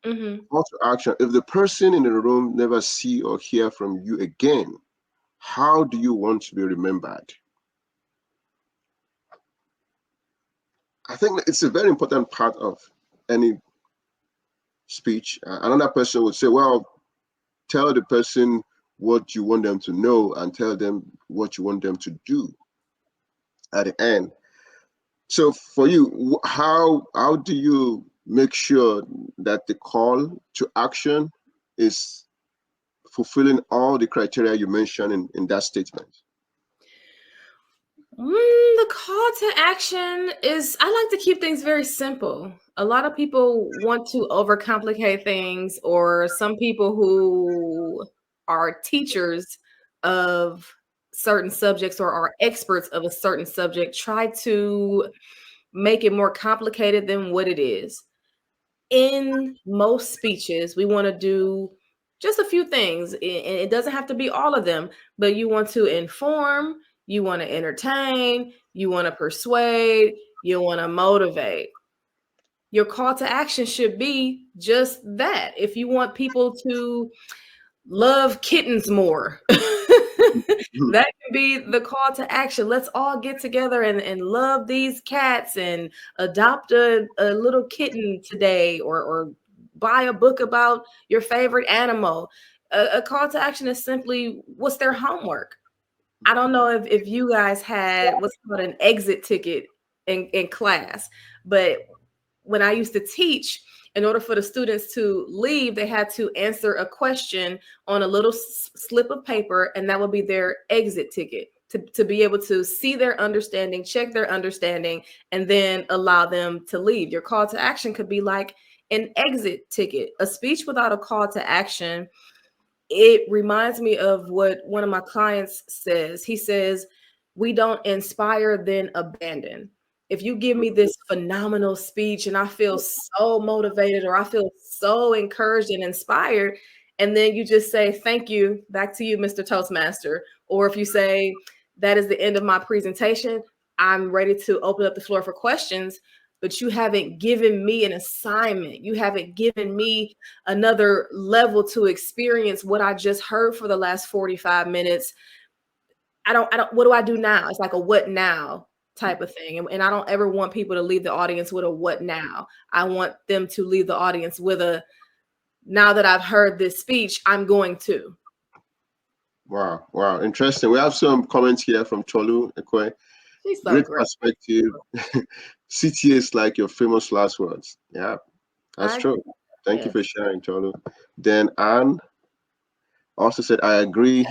Mm-hmm. Call to action. If the person in the room never see or hear from you again, how do you want to be remembered? I think it's a very important part of any speech. Another person would say, well, tell the person what you want them to know and tell them what you want them to do at the end. So for you, how do you make sure that the call to action is fulfilling all the criteria you mentioned in that statement? The call to action is, I like to keep things very simple. A lot of people want to overcomplicate things, or some people who are teachers of certain subjects or are experts of a certain subject try to make it more complicated than what it is. In most speeches, we want to do just a few things, and it doesn't have to be all of them, but you want to inform, you want to entertain, you want to persuade, you want to motivate. Your call to action should be just that. If you want people to love kittens more, that can be the call to action. Let's all get together and love these cats and adopt a little kitten today, or buy a book about your favorite animal. A call to action is simply, what's their homework? I don't know if you guys had what's called an exit ticket in class, but when I used to teach, in order for the students to leave, they had to answer a question on a little slip of paper, and that would be their exit ticket to be able to see their understanding, check their understanding, and then allow them to leave. Your call to action could be like an exit ticket. A speech without a call to action, it reminds me of what one of my clients says. He says, we don't inspire, then abandon. If you give me this phenomenal speech and I feel so motivated, or I feel so encouraged and inspired, and then you just say, thank you, back to you, Mr. Toastmaster. Or if you say, that is the end of my presentation, I'm ready to open up the floor for questions, but you haven't given me an assignment. You haven't given me another level to experience what I just heard for the last 45 minutes. What do I do now? It's like a what now type of thing. And I don't ever want people to leave the audience with a what now. I want them to leave the audience with a, now that I've heard this speech, I'm going to. Wow, wow, interesting. We have some comments here from Toluleke. She's so Great great. perspective. CTA is like your famous last words. Yeah, that's I, true. Thank you yes. for sharing, Tolu. Then Anne also said, I agree.